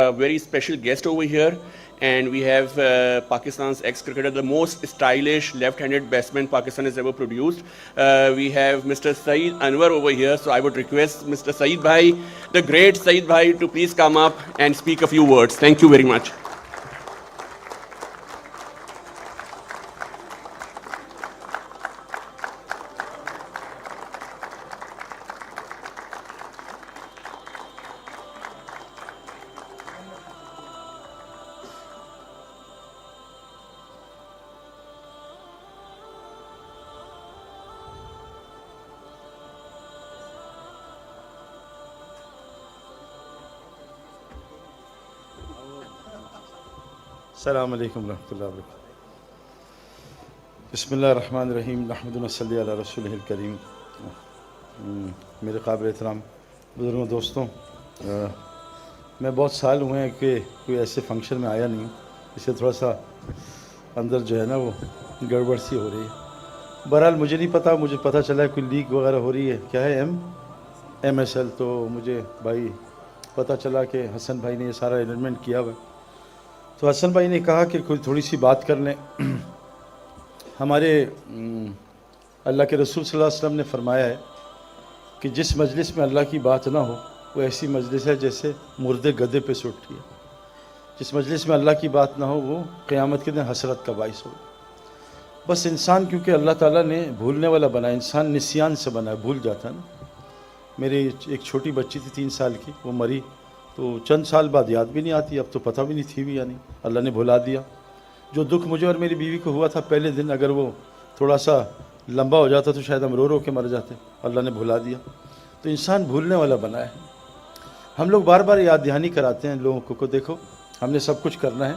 A very special guest over here, and we have Pakistan's ex-cricketer, the most stylish left-handed batsman Pakistan has ever produced. We have Mr. Saeed Anwar over here, so I would request Mr. Saeed Bhai, the great Saeed Bhai, to please come up and speak a few words. Thank you very much. السلام علیکم ورحمۃ اللہ وبرکاتہ. بسم اللہ الرحمن الرحیم. نحمد و نصلی علی رسولہ الکریم. میرے قابل احترام بزرگوں دوستوں، میں بہت سال ہوئے ہیں کہ کوئی ایسے فنکشن میں آیا نہیں، اس سے تھوڑا سا اندر جو ہے نا وہ گڑبڑ سی ہو رہی ہے. بہرحال مجھے نہیں پتا، مجھے پتہ چلا ہے کوئی لیگ وغیرہ ہو رہی ہے، کیا ہے ایم ایس ایل. تو مجھے بھائی پتہ چلا کہ حسن بھائی نے یہ سارا ارینجمنٹ کیا ہوا ہے. تو حسن بھائی نے کہا کہ کوئی تھوڑی سی بات کر لیں. ہمارے اللہ کے رسول صلی اللہ علیہ وسلم نے فرمایا ہے کہ جس مجلس میں اللہ کی بات نہ ہو وہ ایسی مجلس ہے جیسے مردے گدے پہ سے اٹھی ہے. جس مجلس میں اللہ کی بات نہ ہو وہ قیامت کے دن حسرت کا باعث ہو. بس انسان کیونکہ اللہ تعالیٰ نے بھولنے والا بنا، انسان نسیان سے بنا ہے، بھول جاتا ہے نا. میری ایک چھوٹی بچی تھی 3 سال کی، وہ مری تو چند سال بعد یاد بھی نہیں آتی، اب تو پتہ بھی نہیں تھی بھی، یعنی اللہ نے بھلا دیا. جو دکھ مجھے اور میری بیوی کو ہوا تھا پہلے دن، اگر وہ تھوڑا سا لمبا ہو جاتا تو شاید ہم رو رو کے مر جاتے. اللہ نے بھلا دیا. تو انسان بھولنے والا بنا ہے. ہم لوگ بار بار یاد دہانی کراتے ہیں لوگوں کو دیکھو ہم نے سب کچھ کرنا ہے،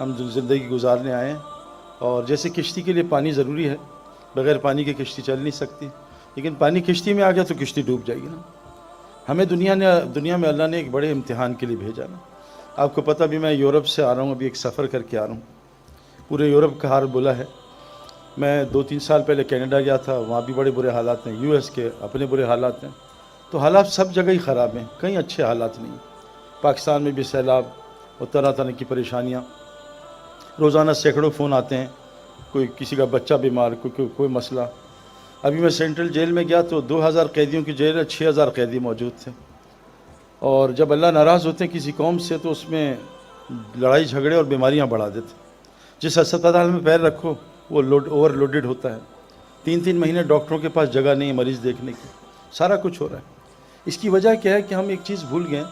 ہم زندگی گزارنے آئے ہیں، اور جیسے کشتی کے لیے پانی ضروری ہے، بغیر پانی کے کشتی چل نہیں سکتی، لیکن پانی کشتی میں آ گیا تو کشتی ڈوب جائے گی نا. ہمیں دنیا میں اللہ نے ایک بڑے امتحان کے لیے بھیجا نا. آپ کو پتہ بھی میں یورپ سے آ رہا ہوں، ابھی ایک سفر کر کے آ رہا ہوں. پورے یورپ کا حال بلا ہے. میں 2-3 سال پہلے کینیڈا گیا تھا، وہاں بھی بڑے برے حالات ہیں. US کے اپنے برے حالات ہیں. تو حالات سب جگہ ہی خراب ہیں، کہیں اچھے حالات نہیں. پاکستان میں بھی سیلاب اور طرح طرح کی پریشانیاں. روزانہ سینکڑوں فون آتے ہیں، کوئی کسی کا بچہ بیمار، کوئی مسئلہ. ابھی میں سینٹرل جیل میں گیا تو 2000 قیدیوں کی جیل ہے، 6000 قیدی موجود تھے. اور جب اللہ ناراض ہوتے ہیں کسی قوم سے تو اس میں لڑائی جھگڑے اور بیماریاں بڑھا دیتے. جس ہسپتال میں پیر رکھو وہ اوور لوڈڈ ہوتا ہے. 3 مہینے ڈاکٹروں کے پاس جگہ نہیں ہے مریض دیکھنے کی. سارا کچھ ہو رہا ہے. اس کی وجہ کیا ہے کہ ہم ایک چیز بھول گئے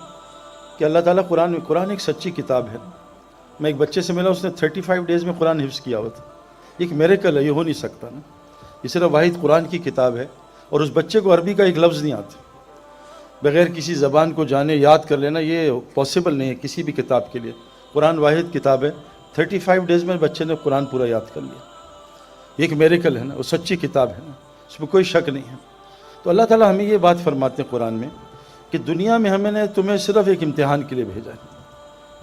کہ اللہ تعالیٰ قرآن ایک سچی کتاب ہے. میں ایک بچے سے ملا، اس نے 35 ڈیز میں قرآن حفظ کیا ہوا تھا. ایک میریکل ہے، یہ ہو نہیں سکتا نا. یہ صرف واحد قرآن کی کتاب ہے، اور اس بچے کو عربی کا ایک لفظ نہیں آتا. بغیر کسی زبان کو جانے یاد کر لینا یہ پاسبل نہیں ہے کسی بھی کتاب کے لیے. قرآن واحد کتاب ہے. 35 ڈیز میں بچے نے قرآن پورا یاد کر لیا. یہ ایک میریکل ہے نا، وہ سچی کتاب ہے نا، اس میں کوئی شک نہیں ہے. تو اللہ تعالیٰ ہمیں یہ بات فرماتے ہیں قرآن میں کہ دنیا میں ہمیں نے تمہیں صرف ایک امتحان کے لیے بھیجا ہے،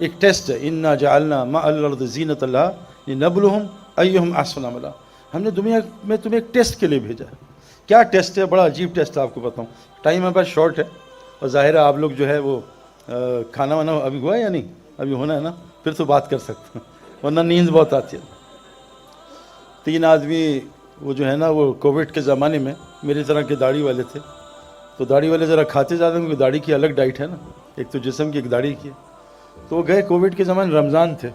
ایک ٹیسٹ ہے. انا جعلنا مع الارض زینۃ لہا لنبلوہم ایہم احسن عملا. ہم نے دنیا میں تمہیں ایک ٹیسٹ کے لیے بھیجا ہے. کیا ٹیسٹ ہے؟ بڑا عجیب ٹیسٹ ہے، آپ کو بتاؤں. ٹائم ہمارے پاس شارٹ ہے، اور ظاہر ہے آپ لوگ جو ہے وہ کھانا وانا ابھی ہوا ہے یا نہیں؟ ابھی ہونا ہے نا، پھر تو بات کر سکتے ہیں، ورنہ نیند بہت آتی ہے. 3 آدمی وہ جو ہے نا وہ کووڈ کے زمانے میں میری طرح کے داڑھی والے تھے. تو داڑھی والے ذرا کھاتے زیادہ، کیونکہ داڑھی کی الگ ڈائٹ ہے نا، ایک تو جسم کی ایک داڑھی کی ہے. تو وہ گئے، کووڈ کے زمانے رمضان تھے،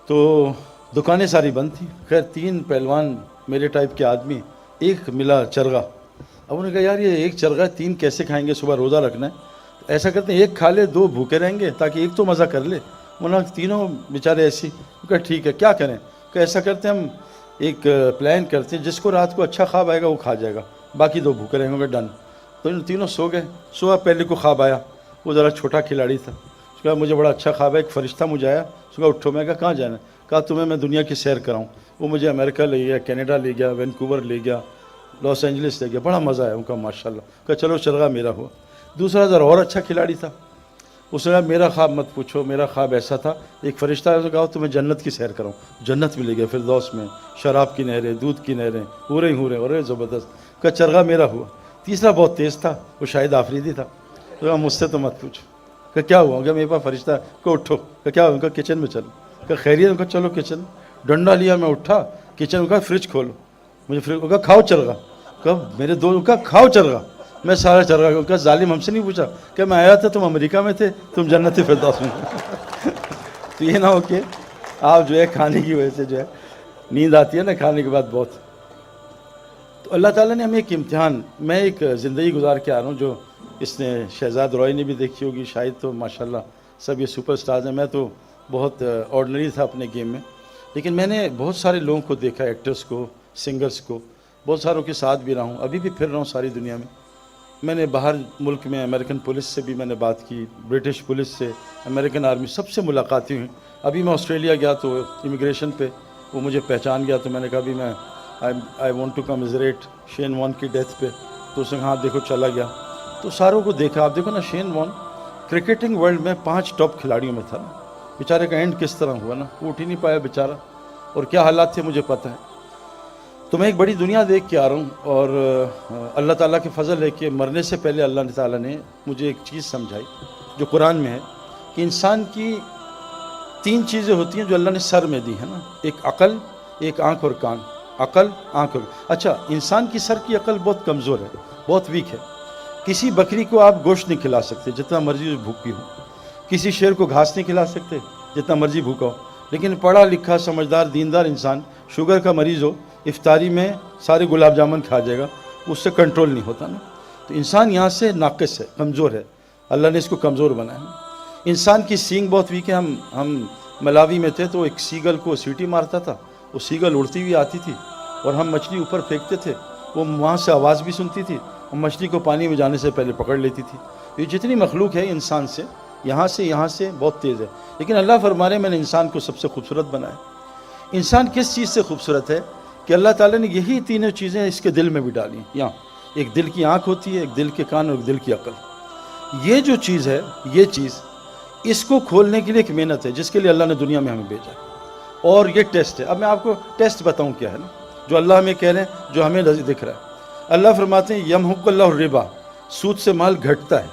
تو دکانیں ساری بند تھیں. خیر 3 پہلوان میرے ٹائپ کے آدمی، ایک ملا چرغا. اب انہوں نے کہا یار یہ ایک چرغا 3 کیسے کھائیں گے، صبح روزہ رکھنا ہے. ایسا کرتے ہیں ایک کھا لے 2 بھوکے رہیں گے تاکہ ایک تو مزہ کر لے. انہوں نے تینوں بیچارے ایسی. کہا ٹھیک ہے کیا کریں؟ کہ ایسا کرتے ہیں ہم ایک پلان کرتے ہیں، جس کو رات کو اچھا خواب آئے گا وہ کھا جائے گا، باقی 2 بھوکے رہیں گے. ڈن. تو ان تینوں سو گئے. صبح پہلے کو خواب آیا، وہ ذرا چھوٹا کھلاڑی تھا. اس کے بعد مجھے بڑا اچھا خواب ہے، ایک فرشتہ مجھے آیا. صبح اٹھو. میں کہا کہاں جانا ہے؟ کہا تمہیں میں دنیا کی سیر کراؤں. وہ مجھے امریکہ لے گیا، کینیڈا لے گیا، وینکوور لے گیا، لاس اینجلس لے گیا. بڑا مزہ آیا. ان کا ماشاء اللہ. کہا چلو چرغا میرا ہوا. دوسرا ذرا اور اچھا کھلاڑی تھا. اس نے کہا میرا خواب مت پوچھو، میرا خواب ایسا تھا، ایک فرشتہ ہے، کہا تمہیں جنت کی سیر کراؤں. جنت میں لے گیا، فردوس میں شراب کی نہریں، دودھ کی نہریں، ہورے اور زبردست. کہا چرغا میرا ہوا. تیسرا بہت تیز تھا، وہ شاید آفریدی تھا. تو کہا مجھ سے تو مت پوچھو. کہ کیا ہوا؟ کہ میرے پاس فرشتہ کہ اٹھو، کہ کیا ہوا؟ کہ کچن میں چلو، کہ خیریت؟ کہ چلو کچن۔ ڈنڈا لیا، میں اٹھا کچن میں، کہا فریج کھولو، مجھے فریج کہا کھاؤ چرغا، کہ میرے دوست کہا کھاؤ چرغا، میں سارا چرغا کہا ظالم ہم سے نہیں پوچھا کہ میں آیا تھا تم امریکہ میں تھے، تم جنت فردوس میں۔ تو یہ نہ ہو کہ آپ جو ہے کھانے کی وجہ سے جو ہے نیند آتی ہے نا کھانے کے بعد بہت۔ تو اللہ تعالیٰ نے ہمیں ایک امتحان، میں ایک زندگی گزار کے آ رہا ہوں جو اس نے شہزاد روئے نے بھی دیکھی ہوگی شاید، تو ماشاءاللہ سب یہ سپر سٹارز ہیں۔ میں تو بہت آرڈنری تھا اپنے گیم میں، لیکن میں نے بہت سارے لوگوں کو دیکھا، ایکٹرز کو، سنگرز کو، بہت ساروں کے ساتھ بھی رہا ہوں، ابھی بھی پھر رہا ہوں ساری دنیا میں۔ میں نے باہر ملک میں امریکن پولیس سے بھی میں نے بات کی، برٹش پولیس سے، امریکن آرمی، سب سے ملاقاتیں ہوئیں۔ ابھی میں آسٹریلیا گیا تو امیگریشن پہ وہ مجھے پہچان گیا، تو میں نے کہا بھی میں آئی وانٹ ٹو کمزریٹ شین وان کی ڈیتھ پہ، تو اس نے کہا دیکھو چلا گیا۔ تو ساروں کو دیکھا، آپ دیکھو نا شین وان کرکٹنگ ورلڈ میں 5 ٹاپ کھلاڑیوں میں تھا نا، بیچارے کا اینڈ کس طرح ہوا نا، وہ اٹھ ہی نہیں پایا بیچارہ، اور کیا حالات تھے مجھے پتہ ہے۔ تو میں ایک بڑی دنیا دیکھ کے آ رہا ہوں، اور اللہ تعالیٰ کے فضل ہے کہ مرنے سے پہلے اللہ تعالیٰ نے مجھے ایک چیز سمجھائی جو قرآن میں ہے، کہ انسان کی 3 چیزیں ہوتی ہیں جو اللہ نے سر میں دی ہیں نا، ایک عقل، ایک آنکھ اور کان۔ عقل، آنکھ اور اچھا، انسان کی سر کی عقل بہت کمزور ہے، بہت ویک ہے۔ کسی بکری کو آپ گوشت نہیں کھلا سکتے جتنا مرضی بھوکی ہو، کسی شیر کو گھاس نہیں کھلا سکتے جتنا مرضی بھوکا ہو، لیکن پڑھا لکھا سمجھدار دیندار انسان شوگر کا مریض ہو، افطاری میں سارے گلاب جامن کھا جائے گا، اس سے کنٹرول نہیں ہوتا نا۔ تو انسان یہاں سے ناقص ہے، کمزور ہے، اللہ نے اس کو کمزور بنایا ہے۔ انسان کی سینگ بہت ویک ہے۔ ہم ملاوی میں تھے تو ایک سیگل کو سیٹی مارتا تھا، وہ سیگل اڑتی ہوئی آتی تھی اور ہم مچھلی اوپر پھینکتے تھے، وہ وہاں سے آواز بھی سنتی تھی اور مچھلی کو پانی میں جانے سے پہلے پکڑ لیتی تھی۔ یہ جتنی مخلوق ہے انسان سے یہاں سے بہت تیز ہے، لیکن اللہ فرما رہے ہیں میں نے انسان کو سب سے خوبصورت بنایا۔ انسان کس چیز سے خوبصورت ہے کہ اللہ تعالیٰ نے یہی 3 چیزیں اس کے دل میں بھی ڈالی ہیں۔ یہاں ایک دل کی آنکھ ہوتی ہے، ایک دل کے کان اور ایک دل کی عقل۔ یہ جو چیز ہے، یہ چیز اس کو کھولنے کے لیے ایک محنت ہے جس کے لیے اللہ نے دنیا میں ہمیں بھیجا ہے، اور یہ ٹیسٹ ہے۔ اب میں آپ کو ٹیسٹ بتاؤں کیا ہے نا، جو اللہ ہمیں کہہ رہے ہیں، جو ہمیں دکھ رہا ہے۔ اللہ فرماتے ہیں یمحق اللہ الربا، سود سے مال گھٹتا ہے،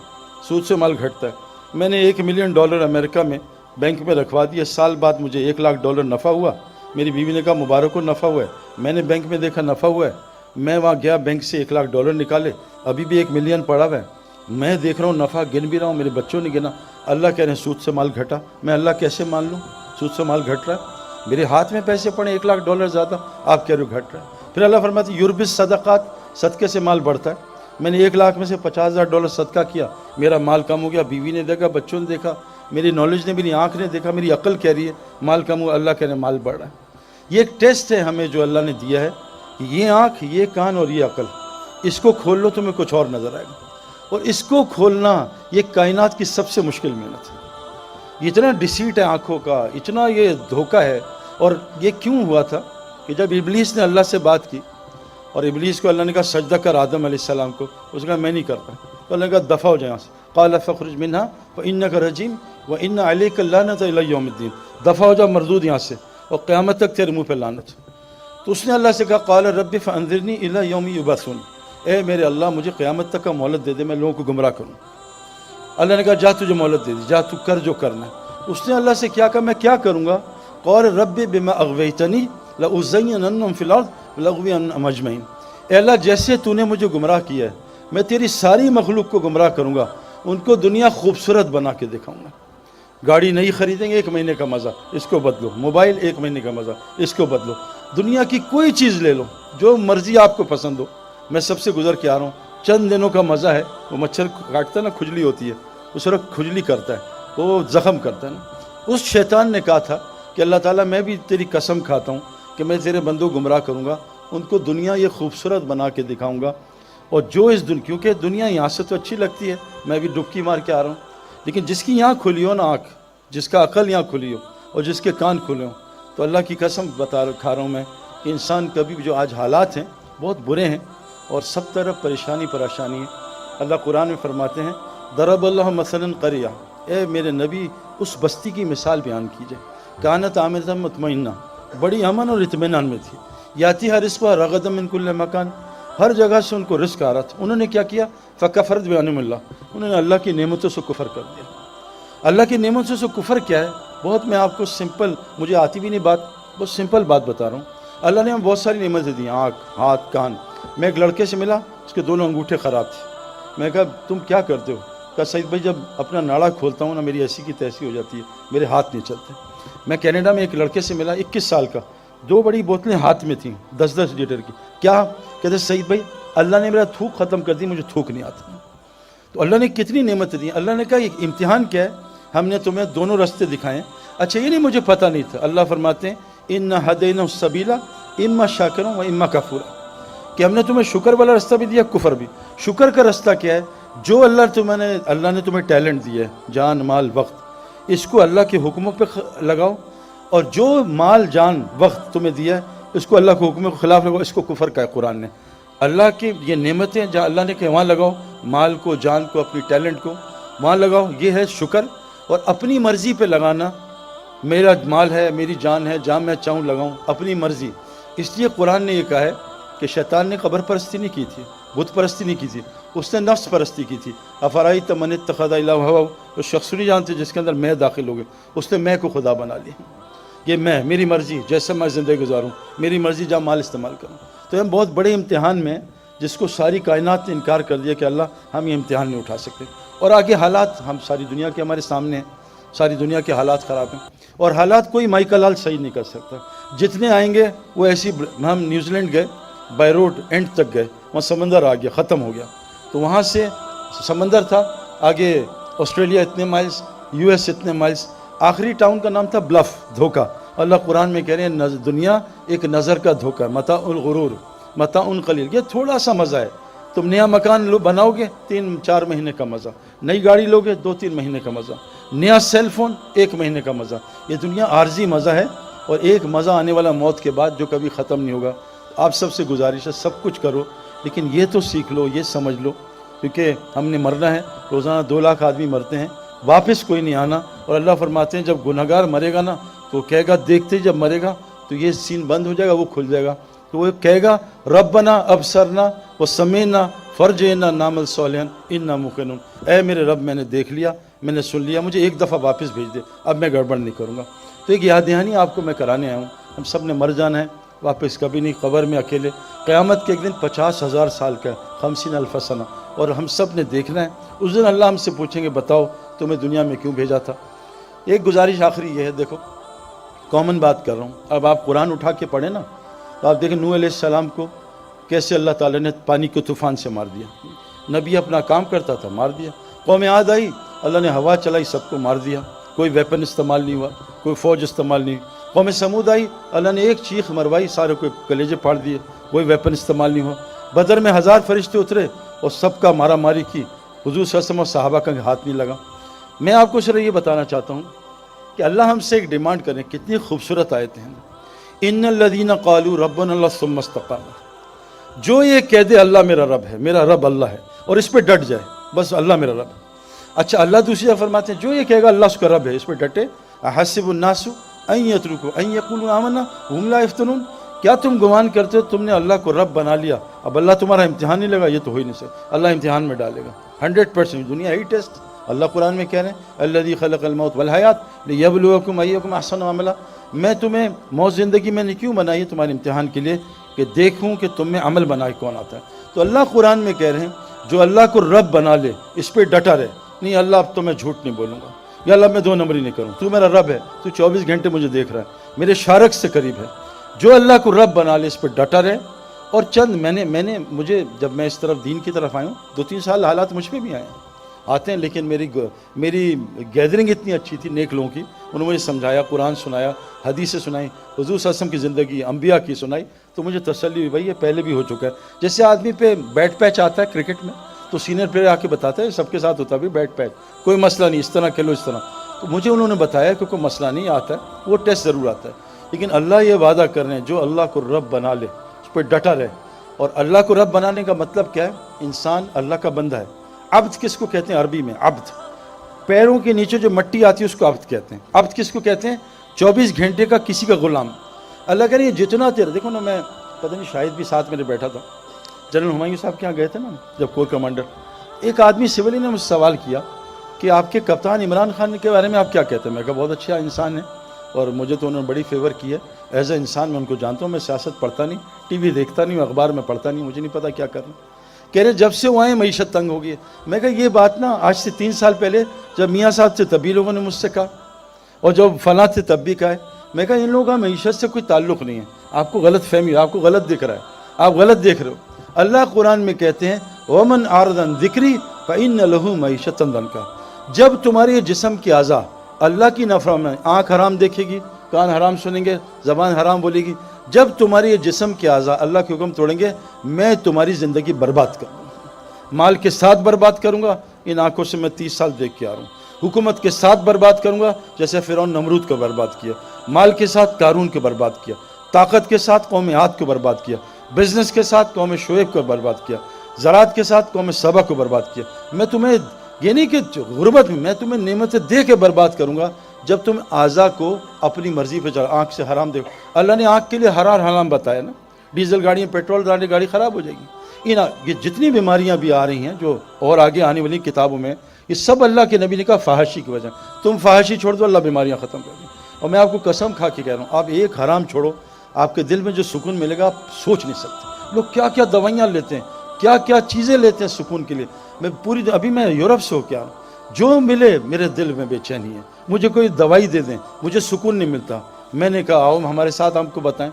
سود سے مال گھٹتا ہے۔ میں نے $1 ملین امریکہ میں بینک میں رکھوا دیا، سال بعد مجھے $1 لاکھ نفع ہوا۔ میری بیوی نے کہا مبارک ہو، نفع ہوا ہے۔ میں نے بینک میں دیکھا نفع ہوا ہے، میں وہاں گیا بینک سے $1 لاکھ نکالے، ابھی بھی $1 ملین پڑا ہوا ہے۔ میں دیکھ رہا ہوں نفع گن بھی رہا ہوں، میرے بچوں نے گنا۔ اللہ کہہ رہے ہیں سود سے مال گھٹا، میں اللہ کیسے مان لوں سود سے مال گھٹ رہا ہے؟ میرے ہاتھ میں پیسے پڑے $1 لاکھ زیادہ، آپ کہہ رہے ہو گھٹ رہا ہے۔ پھر اللہ فرماتے ہیں یربی صدقات، صدقے سے مال بڑھتا ہے۔ میں نے $1 لاکھ میں سے $50,000 صدقہ کیا، میرا مال کم ہو گیا، بیوی نے دیکھا، بچوں نے دیکھا، میری نالج نے، میری آنکھ نے دیکھا، میری عقل کہہ رہی ہے مال کم ہوا، اللہ کہہ رہے ہیں مال بڑھ رہا ہے۔ یہ ایک ٹیسٹ ہے ہمیں جو اللہ نے دیا ہے، یہ آنکھ، یہ کان اور یہ عقل، اس کو کھول لو تمہیں کچھ اور نظر آئے گا، اور اس کو کھولنا یہ کائنات کی سب سے مشکل محنت ہے۔ اتنا ڈیسیٹ ہے آنکھوں کا، اتنا یہ دھوکہ ہے۔ اور یہ کیوں ہوا تھا کہ جب ابلیس نے اللہ سے بات کی اور ابلیس کو اللہ نے کہا سجدہ کر آدم علیہ السلام کو، اس نے کہا میں نہیں کرتا، تو اللہ نے کہا دفع ہو جائے یہاں سے، قال فاخرج منها فانك رجیم وان عليك اللعنة الى يوم الدین، دفع ہو جا مردود یہاں سے، اور قیامت تک تیرے منہ پہ لعنت۔ تو اس نے اللہ سے کہا قال رب فانذرنی الى یوم یبعثون، اے میرے اللہ مجھے قیامت تک کا مہلت دے دے، میں لوگوں کو گمراہ کروں۔ اللہ نے کہا جا تجھے مہلت دے دی، جا تو کر جو کرنا ہے۔ اس نے اللہ سے کیا کہا میں کیا کروں گا؟ قال رب بما اغویتنی لأزیننہم فی الارض ولأغوینہم اجمعین، اے اللہ جیسے تو نے مجھے گمراہ کیا ہے میں تیری ساری مخلوق کو گمراہ کروں گا، ان کو دنیا خوبصورت بنا کے دکھاؤں گا۔ گاڑی نہیں خریدیں گے 1 مہینے کا مزہ، اس کو بدلو، موبائل 1 مہینے کا مزہ، اس کو بدلو، دنیا کی کوئی چیز لے لو جو مرضی آپ کو پسند ہو۔ میں سب سے گزر کے آ رہا ہوں، چند دنوں کا مزہ ہے، وہ مچھر کاٹتا ہے نا، کھجلی ہوتی ہے، اس وقت کھجلی کرتا ہے، وہ زخم کرتا ہے نا۔ اس شیطان نے کہا تھا کہ اللہ تعالیٰ میں بھی تیری قسم کھاتا ہوں کہ میں تیرے بندوں کو گمراہ کروں گا، ان کو دنیا یہ خوبصورت بنا کے دکھاؤں گا، اور جو اس کیونکہ دنیا یہاں سے تو اچھی لگتی ہے، میں بھی ڈبکی مار کے آ رہا ہوں، لیکن جس کی یہاں کھلی ہو نا آنکھ، جس کا عقل یہاں کھلی ہو اور جس کے کان کھلے ہوں، تو اللہ کی قسم کھا رہا ہوں میں کہ انسان کبھی بھی جو آج حالات ہیں بہت برے ہیں اور سب طرف پریشانی ہے۔ اللہ قرآن میں فرماتے ہیں ضرب اللہ مثلا قریہ، اے میرے نبی اس بستی کی مثال بیان کیجئے، کانت آمنۃ مطمئنہ، بڑی امن اور اطمینان میں تھی، یاتیھا رزقھا رغدا من کل مکان، ہر جگہ سے ان کو رزق آ رہا تھا۔ انہوں نے کیا کیا؟ فکفرت بانعم اللہ، انہوں نے اللہ کی نعمتوں سے کفر کر دیا۔ اللہ کی نعمتوں سے کفر کیا ہے؟ بہت میں آپ کو سمپل، مجھے آتی بھی نہیں بات، بہت سمپل بات بتا رہا ہوں. اللہ نے ہمیں بہت ساری نعمتیں دی، آنکھ، ہاتھ، کان. میں ایک لڑکے سے ملا، اس کے دونوں انگوٹھے خراب تھے. میں کہا تم کیا کرتے ہو؟ کہا سعید بھائی جب اپنا ناڑا کھولتا ہوں نا میری ایسی کی تیسی ہو جاتی ہے، میرے ہاتھ نہیں چلتے. میں کینیڈا میں ایک لڑکے سے ملا 21 سال کا، 2 بڑی بوتلیں ہاتھ میں تھیں 10-10 لیٹر کی. کیا کہتے سعید بھائی اللہ نے میرا تھوک ختم کر دی، مجھے تھوک نہیں آتا. تو اللہ نے کتنی نعمتیں دی. اللہ نے کہا یہ امتحان کیا ہے؟ ہم نے تمہیں دونوں راستے دکھائے. اچھا یہ نہیں مجھے پتہ نہیں تھا. اللہ فرماتے ہیں ان ہدینہ السبیلا اما شاکرا و اما کفورا، کہ ہم نے تمہیں شکر والا راستہ بھی دیا، کفر بھی. شکر کا راستہ کیا ہے؟ جو اللہ نے تمہیں ٹیلنٹ دیا ہے، جان مال وقت، اس کو اللہ کے حکموں پہ لگاؤ. اور جو مال جان وقت تمہیں دیا ہے اس کو اللہ کے حکموں کے خلاف لگاؤ. اس کو کفر کا ہے قرآن نے. اللہ کی یہ نعمتیں جہاں اللہ نے کہ وہاں لگاؤ، مال کو، جان کو، اپنی ٹیلنٹ کو وہاں لگاؤ. یہ ہے شکر. اور اپنی مرضی پہ لگانا، میرا مال ہے، میری جان ہے، جہاں میں چاہوں لگاؤں، اپنی مرضی. اس لیے قرآن نے یہ کہا ہے کہ شیطان نے قبر پرستی نہیں کی تھی، بت پرستی نہیں کی تھی، اس نے نفس پرستی کی تھی. افرائیت من اتخذ الہ ہوا، وہ شخص نہیں جانتے جس کے اندر میں داخل ہو گئے، اس نے میں کو خدا بنا لیا. یہ میں، میری مرضی، جیسے میں زندگی گزاروں، میری مرضی جہاں مال استعمال کروں. تو ہم بہت بڑے امتحان میں، جس کو ساری کائنات نے انکار کر دیا کہ اللہ ہم یہ امتحان نہیں اٹھا سکتے. اور آگے حالات ہم ساری دنیا کے ہمارے سامنے ہیں، ساری دنیا کے حالات خراب ہیں. اور حالات کوئی مائی کا لال صحیح نہیں کر سکتا. جتنے آئیں گے وہ ایسی. ہم نیوزی لینڈ گئے، بائی روڈ اینڈ تک گئے، وہاں سمندر آ گیا، ختم ہو گیا. تو وہاں سے سمندر تھا، آگے آسٹریلیا اتنے مائلز، یو ایس اتنے مائلز. آخری ٹاؤن کا نام تھا بلف، دھوکہ. اللہ قرآن میں کہہ رہے ہیں دنیا ایک نظر کا دھوکہ، متاع الغرور، متاع قلیل. یہ تھوڑا سا مزہ ہے. تم نیا مکان بناؤ گے 3-4 مہینے کا مزہ، نئی گاڑی لوگے 2-3 مہینے کا مزہ، نیا سیل فون 1 مہینے کا مزہ. یہ دنیا عارضی مزہ ہے، اور ایک مزہ آنے والا موت کے بعد جو کبھی ختم نہیں ہوگا. آپ سب سے گزارش ہے سب کچھ کرو، لیکن یہ تو سیکھ لو، یہ سمجھ لو، کیونکہ ہم نے مرنا ہے. روزانہ 2 لاکھ آدمی مرتے ہیں، واپس کوئی نہیں آنا. اور اللہ فرماتے ہیں جب گنہگار مرے گا نا تو کہے گا، دیکھتے جب مرے گا تو یہ سین بند ہو جائے گا، وہ کھل جائے گا. تو وہ کہے گا ربنا ابصرنا وسمعنا فرجعنا نعمل صالحا انا موقنون. اے میرے رب میں نے دیکھ لیا، میں نے سن لیا، مجھے ایک دفعہ واپس بھیج دے، اب میں گڑبڑ نہیں کروں گا. تو ایک یاد دہانی آپ کو میں کرانے آیا ہوں. ہم سب نے مر جانا ہے، واپس کبھی نہیں، قبر میں اکیلے. قیامت کے ایک دن 50,000 سال کا ہے، 50,000 سنہ، اور ہم سب نے دیکھنا ہے. اس دن اللہ ہم سے پوچھیں گے بتاؤ تمہیں دنیا میں کیوں بھیجا تھا. ایک گزارش آخری یہ ہے، دیکھو کامن بات کر رہا ہوں. اب آپ قرآن اٹھا کے پڑھیں نا تو آپ دیکھیں نوح علیہ السلام کو کیسے اللہ تعالیٰ نے پانی کے طوفان سے مار دیا. نبی اپنا کام کرتا تھا، مار دیا. قوم عاد آئی، اللہ نے ہوا چلائی، سب کو مار دیا. کوئی ویپن استعمال نہیں ہوا، کوئی فوج استعمال نہیں. قوم سمود آئی، اللہ نے ایک چیخ مروائی، سارے کو کلیجے پھاڑ دیے، کوئی ویپن استعمال نہیں ہوا. بدر میں 1000 فرشتے اترے اور سب کا مارا ماری کی، حضور صلی اللہ علیہ وسلم اور صحابہ کا ہاتھ نہیں لگا. میں آپ کو صرف یہ بتانا چاہتا ہوں کہ اللہ ہم سے ایک ڈیمانڈ کریں. کتنی خوبصورت آیتیں ہیں. ان الذین قالوا ربنا اللہ ثم استقاموا، جو یہ کہہ دے اللہ میرا رب ہے، میرا رب اللہ ہے، اور اس پہ ڈٹ جائے، بس اللہ میرا رب ہے. اچھا اللہ دوسری جگہ فرماتے ہیں جو یہ کہے گا اللہ اس کا رب ہے، اس پہ ڈٹے. احسب الناس ان یترکوا ان یقولوا آمنا وهم لا یفتنون. کیا تم گمان کرتے ہو تم نے اللہ کو رب بنا لیا، اب اللہ تمہارا امتحان نہیں لگا؟ یہ تو ہو ہی نہیں سکتا. اللہ امتحان میں ڈالے گا 100%. دنیا ہی ٹیسٹ. اللہ قرآن میں کہہ رہے ہیں الذی خلق الموت والحیات لیبلوکم ایکم احسن عملا. میں تمہیں موت زندگی میں نے کیوں بنائی ہے؟ تمہارے امتحان کے لیے، کہ دیکھوں کہ تم میں عمل بنائے کون آتا ہے. تو اللہ قرآن میں کہہ رہے ہیں جو اللہ کو رب بنا لے اس پہ ڈٹا رہے. نہیں اللہ اب تو میں جھوٹ نہیں بولوں گا، یا اللہ میں 2 نمبری نہیں کروں، تو میرا رب ہے، تو 24 گھنٹے مجھے دیکھ رہا ہے، میرے شارک سے قریب ہے. جو اللہ کو رب بنا لے اس پہ ڈٹا رہے. اور چند مجھے جب میں اس طرف دین کی طرف آیا ہوں 2-3 سال حالات مجھ پہ بھی آتے ہیں، لیکن میری گیدرنگ اتنی اچھی تھی نیک لوگوں کی. انہوں نے مجھے سمجھایا، قرآن سنایا، حدیثیں سنائی، حضور صلی اللہ علیہ وسلم کی زندگی، انبیاء کی سنائی. تو مجھے تسلی ہوئی بھائی یہ پہلے بھی ہو چکا ہے. جیسے آدمی پہ بیٹ پیچ آتا ہے کرکٹ میں تو سینئر پلیئر آ کے بتاتا ہے سب کے ساتھ ہوتا ہے بیٹ پیچ، کوئی مسئلہ نہیں، اس طرح کھیلو اس طرح. تو مجھے انہوں نے بتایا کہ کوئی مسئلہ نہیں آتا ہے، وہ ٹیسٹ ضرور آتا ہے. لیکن اللہ یہ وعدہ کر رہے ہیں جو اللہ کو رب بنا لے اس پہ ڈٹا رہے. اور اللہ کو رب بنانے کا مطلب کیا ہے؟ انسان اللہ کا بندہ ہے. عبد کس کو کہتے ہیں عربی میں؟ عبد، پیروں کے نیچے جو مٹی آتی ہے اس کو عبد کہتے ہیں. عبد کس کو کہتے ہیں؟ 24 گھنٹے کا کسی کا غلام. اللہ کہہ رہے ہیں جتنا تیرا، دیکھو نا، میں پتہ نہیں شاید بھی ساتھ میرے بیٹھا تھا، جنرل ہمایوں صاحب کے یہاں گئے تھے نا جب کور کمانڈر. ایک آدمی سولی نے مجھ سے سوال کیا کہ آپ کے کپتان عمران خان کے بارے میں آپ کیا کہتے ہیں؟ میں کہا بہت اچھا انسان ہے اور مجھے تو انہوں نے بڑی فیور کی ہے، ایز اے انسان میں ان کو جانتا ہوں، میں سیاست پڑھتا نہیں، ٹی وی دیکھتا نہیں، اخبار میں پڑھتا نہیں، مجھے نہیں پتا کیا کرنا۔ کہہ رہے جب سے وہ آئے معیشت تنگ ہو گئی ہے۔ میں کہا یہ بات نا آج سے 3 سال پہلے جب میاں صاحب سے تبھی لوگوں نے مجھ سے کہا، اور جب فلاں سے تب بھی کہا ہے۔ میں کہا ان لوگوں کا معیشت سے کوئی تعلق نہیں ہے، آپ کو غلط فہمی، آپ کو غلط دکھ رہا ہے، آپ غلط دیکھ رہے ہو۔ اللہ قرآن میں کہتے ہیں وَمَنْ أَعْرَضَ عَنْ ذِكْرِي فَإِنَّ لَهُ مَعِيشَةً ضَنْكًا، جب تمہاری یہ جسم کی اعضاء اللہ کی نافرمانی، آنکھ حرام دیکھے گی، کان حرام سنیں گے، زبان حرام بولے گی، جب تمہاری یہ جسم کے اعضاء اللہ کے حکم توڑیں گے میں تمہاری زندگی برباد کروں گا، مال کے ساتھ برباد کروں گا، ان آنکھوں سے میں 30 سال دیکھ کے آ رہا ہوں، حکومت کے ساتھ برباد کروں گا جیسے فرعون نمرود کو برباد کیا، مال کے ساتھ قارون کو برباد کیا، طاقت کے ساتھ قوم عاد کو برباد کیا، بزنس کے ساتھ قوم شعیب کو برباد کیا، زراعت کے ساتھ قوم سبا کو برباد کیا۔ میں تمہیں یہ نہیں کہ غربت میں تمہیں نعمتیں دے کے برباد کروں گا جب تم اعضاء کو اپنی مرضی پہ چلا، آنکھ سے حرام دیکھو۔ اللہ نے آنکھ کے لیے حرام بتایا نا، ڈیزل گاڑی میں پیٹرول ڈالنے گاڑی خراب ہو جائے گی۔ یہ جتنی بیماریاں بھی آ رہی ہیں جو اور آگے آنے والی کتابوں میں، یہ سب اللہ کے نبی نے کہا فحاشی کی وجہ، تم فحاشی چھوڑ دو اللہ بیماریاں ختم کر دیں۔ اور میں آپ کو قسم کھا کے کہہ رہا ہوں، آپ ایک حرام چھوڑو، آپ کے دل میں جو سکون ملے گا آپ سوچ نہیں سکتے۔ لوگ کیا کیا دوائیاں لیتے ہیں، کیا کیا چیزیں لیتے ہیں سکون کے لیے۔ میں ابھی میں یورپ سے ہو کے آ رہا ہوں، جو ملے میرے دل میں بے چینی ہے، مجھے کوئی دوائی دے دیں مجھے سکون نہیں ملتا۔ میں نے کہا آؤ ہمارے ساتھ ہم کو بتائیں۔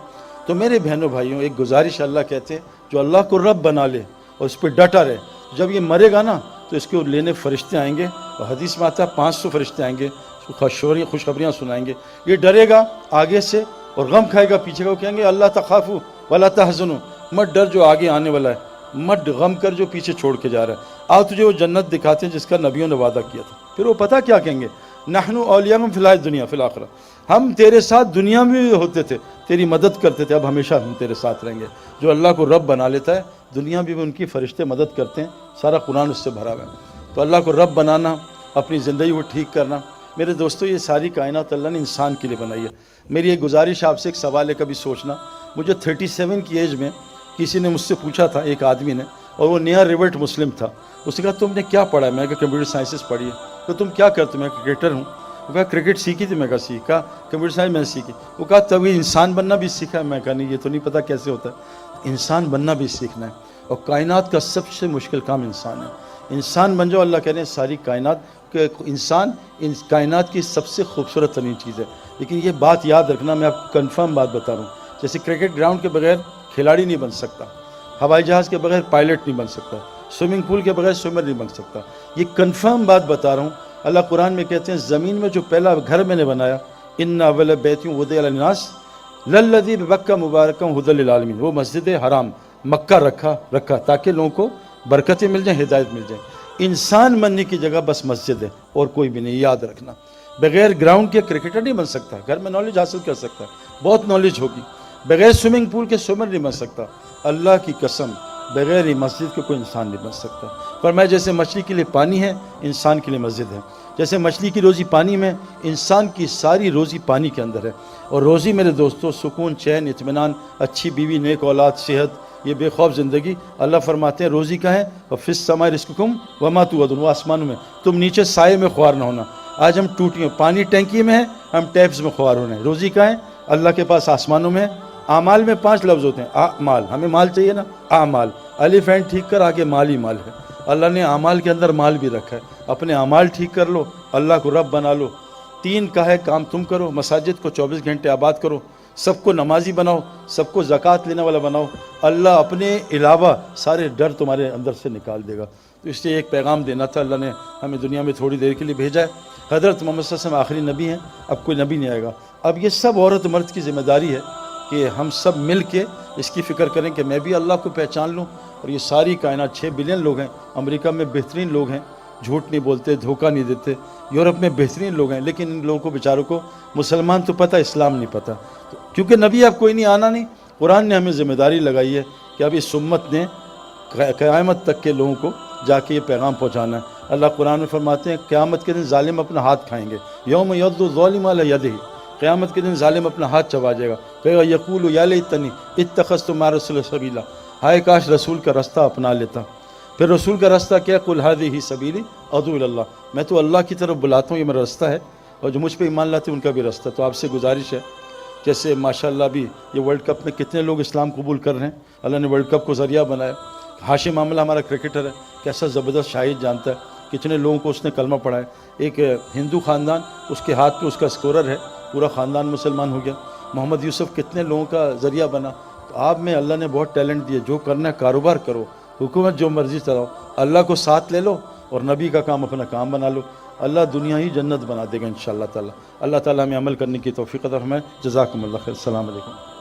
تو میرے بہنوں بھائیوں ایک گزارش اللہ کہتے ہیں جو اللہ کو رب بنا لے اور اس پہ ڈٹا رہے، جب یہ مرے گا نا تو اس کو لینے فرشتے آئیں گے، اور حدیث میں آتا ہے 500 فرشتے آئیں گے، خوشخبریاں سنائیں گے۔ یہ ڈرے گا آگے سے اور غم کھائے گا پیچھے کا، وہ کہیں گے اللہ تخافوا ولا تحزنوا، مت ڈر جو آگے آنے والا ہے، مت غم کر جو پیچھے چھوڑ کے جا رہا ہے، آؤ تجھے وہ جنت دکھاتے ہیں جس کا نبیوں نے وعدہ کیا تھا۔ پھر وہ پتہ کیا کہیں گے، نحن اولیاءکم فی الحیاۃ الدنیا فی الآخرہ، ہم تیرے ساتھ دنیا میں بھی ہوتے تھے، تیری مدد کرتے تھے، اب ہمیشہ ہم تیرے ساتھ رہیں گے۔ جو اللہ کو رب بنا لیتا ہے دنیا بھی ان کی فرشتے مدد کرتے ہیں، سارا قرآن اس سے بھرا ہوا ہے۔ تو اللہ کو رب بنانا، اپنی زندگی کو ٹھیک کرنا، میرے دوستو یہ ساری کائنات اللہ نے انسان کے لیے بنائی ہے۔ میری ایک گزارش آپ سے، ایک سوال ہے کبھی سوچنا، مجھے 37 کی ایج میں کسی نے مجھ سے پوچھا تھا، ایک آدمی نے، اور وہ نیا ریورٹ مسلم تھا، اس نے کہا تم نے کیا پڑھا ہے؟ میں نے کہا کمپیوٹر سائنسز پڑھی ہے۔ تو تم کیا کرتے؟ میں کرکٹر ہوں۔ وہ کہا کرکٹ سیکھی تھی؟ میں کہا سیکھا۔ کمپیوٹر سائنس میں نے سیکھی۔ وہ کہا تبھی انسان بننا بھی سیکھا ہے؟ میں کہا نہیں، یہ تو نہیں پتہ کیسے ہوتا ہے، انسان بننا بھی سیکھنا ہے، اور کائنات کا سب سے مشکل کام انسان ہے۔ انسان بن جاؤ، اللہ کہہ رہے ہیں ساری کائنات کہ انسان ان کائنات کی سب سے خوبصورت ترین چیز ہے۔ لیکن یہ بات یاد رکھنا، میں آپ کو کنفرم بات بتا رہا ہوں، جیسے کرکٹ گراؤنڈ کے بغیر کھلاڑی نہیں بن سکتا، ہوائی جہاز کے بغیر پائلٹ نہیں بن سکتا، سوئمنگ پول کے بغیر سوئمر نہیں بن سکتا۔ یہ کنفرم بات بتا رہا ہوں۔ اللہ قرآن میں کہتے ہیں زمین میں جو پہلا گھر میں نے بنایا، ان اول بیت وضع للناس للذی ببکہ مبارکا ھدی للعالمین، وہ مسجد حرام مکہ رکھا تاکہ لوگوں کو برکتیں مل جائیں، ہدایت مل جائیں۔ انسان بننے کی جگہ بس مسجد ہے اور کوئی بھی نہیں، یاد رکھنا۔ بغیر گراؤنڈ کے کرکٹر نہیں بن سکتا، گھر میں نالج حاصل کر سکتا ہے، بہت نالج ہوگی۔ بغیر سوئمنگ پول کے سوئمر نہیں بن سکتا۔ اللہ کی قسم بغیر ہی مسجد کے کوئی انسان نہیں بن سکتا۔ فرمایا جیسے مچھلی کے لیے پانی ہے، انسان کے لیے مسجد ہے۔ جیسے مچھلی کی روزی پانی میں، انسان کی ساری روزی پانی کے اندر ہے۔ اور روزی میرے دوستو سکون، چین، اطمینان، اچھی بیوی، نیک اولاد، صحت، یہ بے خوف زندگی۔ اللہ فرماتے ہیں روزی کا ہے، اور فی السماء رزقکم وما توعدون، وہ آسمانوں میں، تم نیچے سائے میں خوار نہ ہونا۔ آج ہم ٹوٹیوں، پانی ٹینکی میں ہے، ہم ٹیپس میں خوار ہونے ہیں۔ روزی کا ہے اللہ کے پاس آسمانوں میں ہے۔ اعمال میں 5 لفظ ہوتے ہیں، اعمال، ہمیں مال چاہیے نا، اعمال، الف اینڈ ٹھیک کر، آگے مال ہی مال ہے۔ اللہ نے اعمال کے اندر مال بھی رکھا ہے۔ اپنے اعمال ٹھیک کر لو، اللہ کو رب بنا لو۔ 3 کا ہے کام تم کرو، مساجد کو 24 گھنٹے آباد کرو، سب کو نمازی بناؤ، سب کو زکوٰۃ لینے والا بناؤ، اللہ اپنے علاوہ سارے ڈر تمہارے اندر سے نکال دے گا۔ تو اس لیے ایک پیغام دینا تھا، اللہ نے ہمیں دنیا میں تھوڑی دیر کے لیے بھیجا ہے۔ حضرت محمد صلی اللہ علیہ وسلم آخری نبی ہیں، اب کوئی نبی نہیں آئے گا۔ اب یہ سب عورت مرد کی ذمہ داری ہے کہ ہم سب مل کے اس کی فکر کریں کہ میں بھی اللہ کو پہچان لوں، اور یہ ساری کائنات 6 بلین لوگ ہیں، امریکہ میں بہترین لوگ ہیں، جھوٹ نہیں بولتے، دھوکہ نہیں دیتے، یورپ میں بہترین لوگ ہیں، لیکن ان لوگوں کو بیچاروں کو مسلمان تو پتہ، اسلام نہیں پتہ، کیونکہ نبی اب کوئی نہیں، آنا نہیں۔ قرآن نے ہمیں ذمہ داری لگائی ہے کہ اب اس امت نے قیامت تک کے لوگوں کو جا کے یہ پیغام پہنچانا ہے۔ اللہ قرآن میں فرماتے ہیں قیامت کے دن ظالم اپنا ہاتھ کھائیں گے، یوم یعض الظالم علی یدہ، قیامت کے دن ظالم اپنا ہاتھ چبا جائے گا، کہے گا یقول یا لیتنی اتخذت مع الرسول سبیلا، ہائے کاش رسول کا راستہ اپنا لیتا۔ پھر رسول کا راستہ کیا؟ قل ھذہ سبیلی ادعو الی اللہ، میں تو اللہ کی طرف بلاتا ہوں، یہ میرا راستہ ہے، اور جو مجھ پہ ایمان لاتے ہیں ان کا بھی راستہ۔ تو آپ سے گزارش ہے، جیسے ماشاءاللہ بھی یہ ورلڈ کپ میں کتنے لوگ اسلام قبول کر رہے ہیں، اللہ نے ورلڈ کپ کو ذریعہ بنایا۔ ہاشم معاملہ ہمارا کرکٹر ہے، کیسا زبردست شاہد جانتا ہے، کتنے لوگوں کو اس نے کلمہ پڑھا ہے۔ ایک ہندو خاندان، اس کے ہاتھ پہ اس کا اسکورر ہے، پورا خاندان مسلمان ہو گیا۔ محمد یوسف کتنے لوگوں کا ذریعہ بنا۔ تو آپ میں اللہ نے بہت ٹیلنٹ دیا، جو کرنا ہے کاروبار کرو، حکومت جو مرضی چلاؤ، اللہ کو ساتھ لے لو اور نبی کا کام اپنا کام بنا لو، اللہ دنیا ہی جنت بنا دے گا انشاءاللہ تعالی۔ اللہ تعالی ہمیں عمل کرنے کی توفیق عطا فرمائے۔ جزاکم اللہ خیر، السلام علیکم۔